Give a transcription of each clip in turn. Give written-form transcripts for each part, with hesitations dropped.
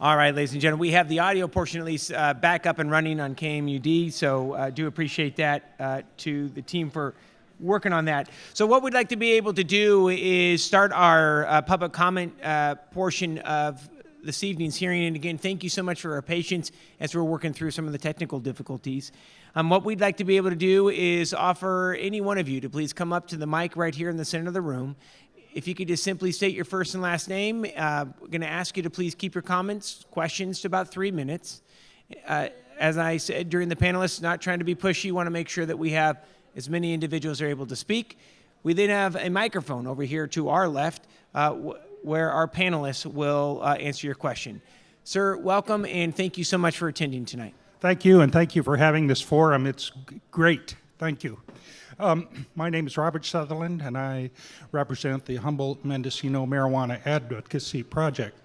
All right, ladies and gentlemen, we have the audio portion at least back up and running on KMUD, so do appreciate that to the team for working on that. So what we'd like to be able to do is start our public comment portion of this evening's hearing. And again, thank you so much for your patience as we're working through some of the technical difficulties. What we'd like to be able to do is offer any one of you to please come up to the mic right here in the center of the room. If you could just simply state your first and last name. We're going to ask you to please keep your comments, questions to about 3 minutes. As I said during the panelists, not trying to be pushy, want to make sure that we have as many individuals are able to speak. We then have a microphone over here to our left where our panelists will answer your question. Sir, welcome, and thank you so much for attending tonight. Thank you, and thank you for having this forum. It's great. Thank you. My name is Robert Sutherland, and I represent the Humboldt-Mendocino Marijuana Advocacy Project.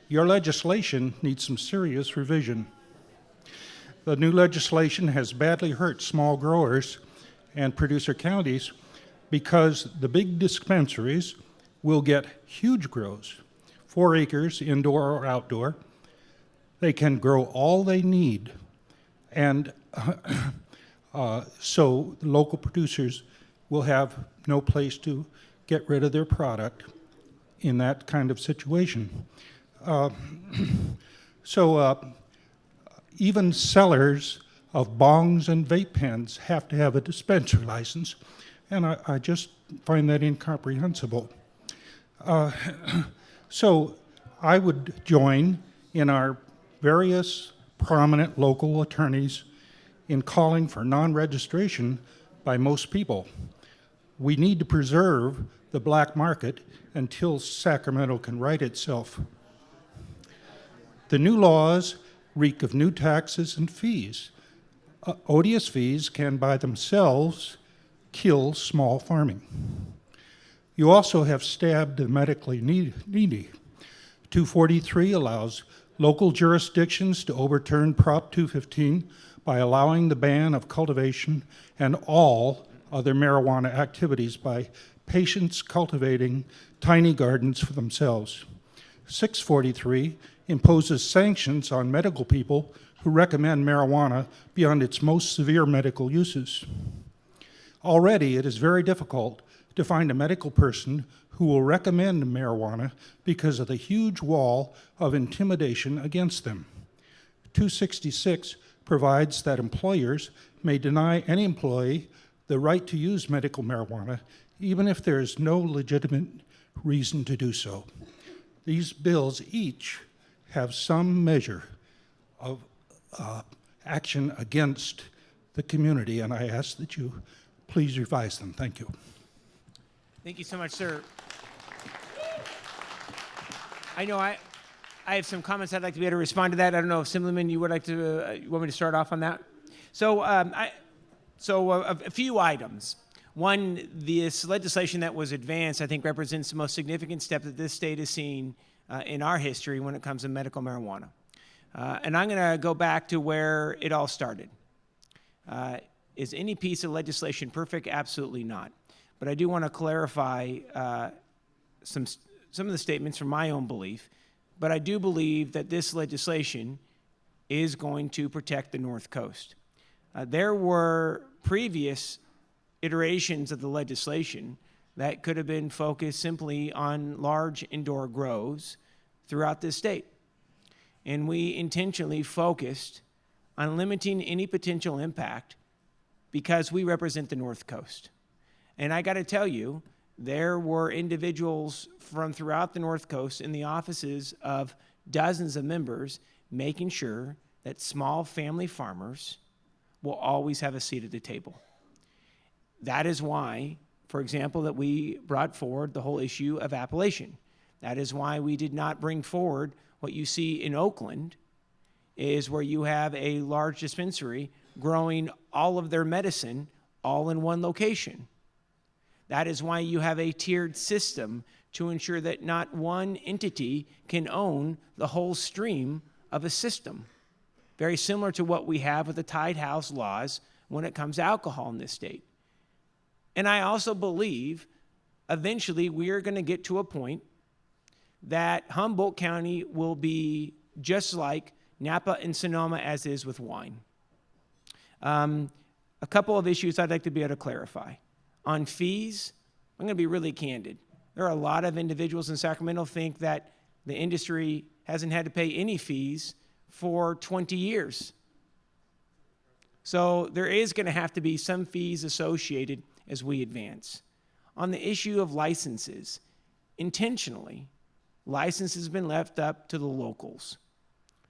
Your legislation needs some serious revision. The new legislation has badly hurt small growers and producer counties because the big dispensaries will get huge grows, 4 acres indoor or outdoor. They can grow all they need, and so local producers will have no place to get rid of their product in that kind of situation. Even sellers of bongs and vape pens have to have a dispensary license, and I just find that incomprehensible. So I would join in our various prominent local attorneys in calling for non-registration by most people. We need to preserve the black market until Sacramento can right itself. The new laws reek of new taxes and fees. Odious fees can by themselves kill small farming. You also have stabbed the medically needy. 243 allows local jurisdictions to overturn Prop 215 by allowing the ban of cultivation and all other marijuana activities by patients cultivating tiny gardens for themselves. 643 imposes sanctions on medical people who recommend marijuana beyond its most severe medical uses. Already, it is very difficult to find a medical person who will recommend marijuana because of the huge wall of intimidation against them. 266 provides that employers may deny any employee the right to use medical marijuana, even if there is no legitimate reason to do so. These bills each have some measure of action against the community, and I ask that you please revise them. Thank you. Thank you so much, sir. I know I have some comments I'd like to be able to respond to that. I don't know if Simliman, you would like to, you want me to start off on that? So, a few items. One, this legislation that was advanced, I think, represents the most significant step that this state has seen in our history when it comes to medical marijuana. And I'm going to go back to where it all started. Is any piece of legislation perfect? Absolutely not. But I do want to clarify some of the statements from my own belief. But I do believe that this legislation is going to protect the North Coast. There were previous iterations of the legislation that could have been focused simply on large indoor grows throughout this state. And we intentionally focused on limiting any potential impact because we represent the North Coast. And I got to tell you, there were individuals from throughout the North Coast in the offices of dozens of members making sure that small family farmers will always have a seat at the table. That is why, for example, that we brought forward the whole issue of appellation. That is why we did not bring forward what you see in Oakland, is where you have a large dispensary growing all of their medicine all in one location. That is why you have a tiered system to ensure that not one entity can own the whole stream of a system. Very similar to what we have with the Tied House laws when it comes to alcohol in this state. And I also believe eventually we are going to get to a point that Humboldt County will be just like Napa and Sonoma as is with wine. A couple of issues I'd like to be able to clarify. On fees, I'm going to be really candid. There are a lot of individuals in Sacramento think that the industry hasn't had to pay any fees for 20 years. So there is going to have to be some fees associated as we advance. On the issue of licenses, intentionally, licenses have been left up to the locals.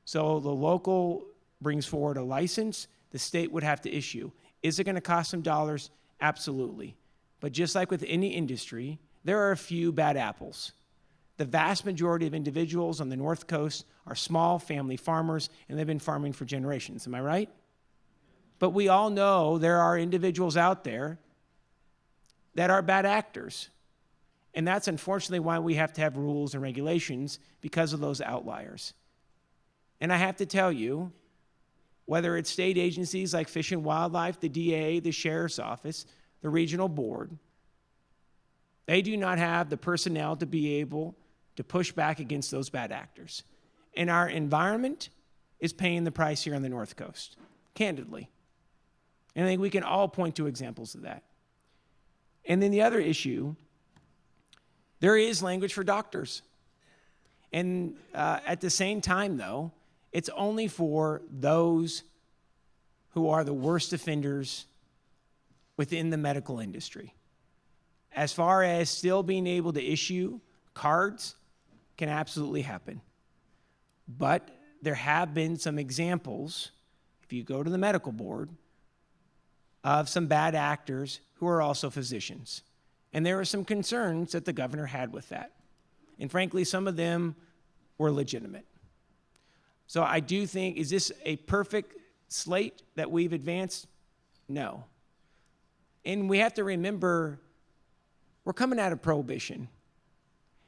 So the local brings forward a license, the state would have to issue. Is it going to cost some dollars? Absolutely. But just like with any industry, there are a few bad apples. The vast majority of individuals on the North Coast are small family farmers, and they've been farming for generations. Am I right? But we all know there are individuals out there that are bad actors. And that's unfortunately why we have to have rules and regulations, because of those outliers. And I have to tell you, whether it's state agencies like Fish and Wildlife, the DA, the Sheriff's Office, the Regional Board, they do not have the personnel to be able to push back against those bad actors. And our environment is paying the price here on the North Coast, candidly. And I think we can all point to examples of that. And then the other issue, there is language for doctors. And at the same time, though, it's only for those who are the worst offenders within the medical industry. As far as still being able to issue cards, can absolutely happen. But there have been some examples, if you go to the medical board, of some bad actors who are also physicians. And there are some concerns that the governor had with that. And frankly, some of them were legitimate. So I do think, is this a perfect slate that we've advanced? No. And we have to remember, we're coming out of prohibition.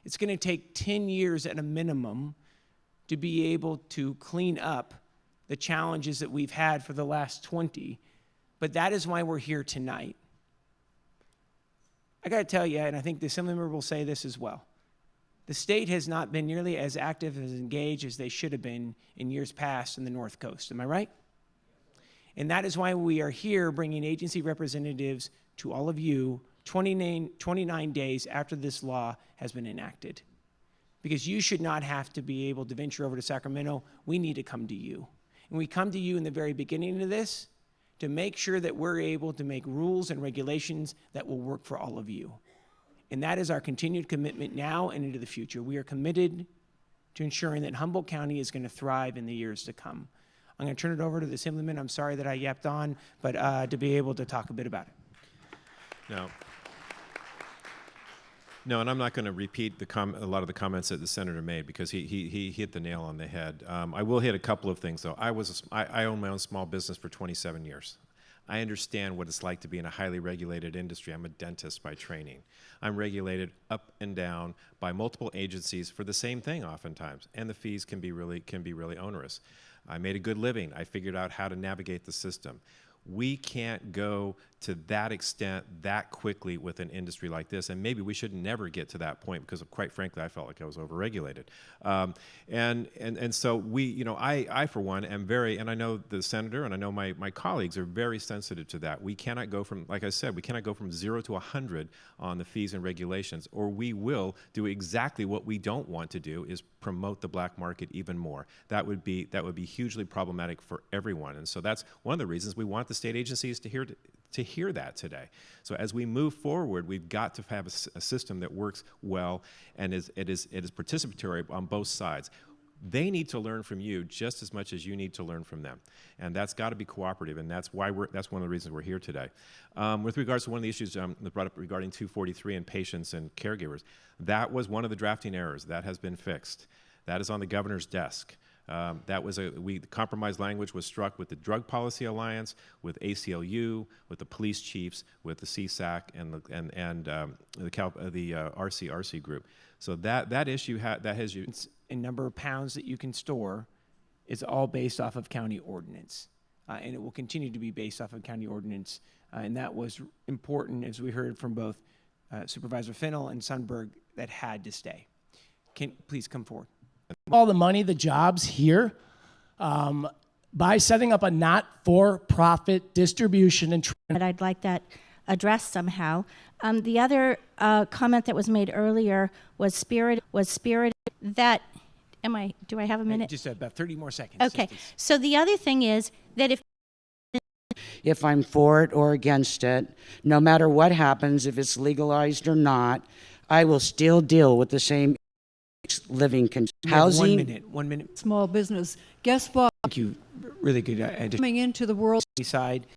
It's going to take 10 years at a minimum to be able to clean up the challenges that we've had for the last 20. But that is why we're here tonight. I got to tell you, and I think the Assemblymember will say this as well, the state has not been nearly as active, as engaged as they should have been in years past in the North Coast. Am I right? And that is why we are here bringing agency representatives to all of you 29 days after this law has been enacted. Because you should not have to be able to venture over to Sacramento. We need to come to you. And we come to you in the very beginning of this to make sure that we're able to make rules and regulations that will work for all of you. And that is our continued commitment now and into the future. We are committed to ensuring that Humboldt County is going to thrive in the years to come. I'm going to turn it over to the Assemblyman. I'm sorry that I yapped on, but to be able to talk a bit about it. No, and I'm not going to repeat a lot of the comments that the senator made, because he hit the nail on the head. I will hit a couple of things, though. I own my own small business for 27 years. I understand what it's like to be in a highly regulated industry. I'm a dentist by training. I'm regulated up and down by multiple agencies for the same thing oftentimes, and the fees can be really onerous. I made a good living. I figured out how to navigate the system. We can't go to that extent that quickly with an industry like this, and maybe we should never get to that point, because quite frankly, I felt like I was overregulated. And so I for one am very, and I know the senator and I know my colleagues are very sensitive to that. We cannot go from, like I said, we cannot go from 0 to 100 on the fees and regulations, or we will do exactly what we don't want to do, is promote the black market even more. That would be hugely problematic for everyone. And so that's one of the reasons we want the state agencies to hear that today. So as we move forward, we've got to have a system that works well and it is participatory on both sides. They need to learn from you just as much as you need to learn from them, and that's got to be cooperative. And that's one of the reasons we're here today. With regards to one of the issues that brought up regarding 243 and patients and caregivers, that was one of the drafting errors that has been fixed. That is on the governor's desk. The compromise language was struck with the Drug Policy Alliance, with ACLU, with the police chiefs, with the CSAC, and the RCRC group. So that issue has you. And number of pounds that you can store is all based off of county ordinance, and it will continue to be based off of county ordinance. And that was important, as we heard from both Supervisor Fennell and Sundberg, that had to stay. please come forward. all the money, the jobs here, by setting up a not-for-profit distribution and But I'd like that addressed somehow. The other comment that was made earlier was spirit that, do I have a minute? Just about 30 more seconds. Okay, Yes, please. so the other thing is that if I'm for it or against it, no matter what happens, if it's legalized or not, I will still deal with the same living conditions. You have Housing. 1 minute. Small business. Guess what? Thank you. Really good addition Coming into the world. side.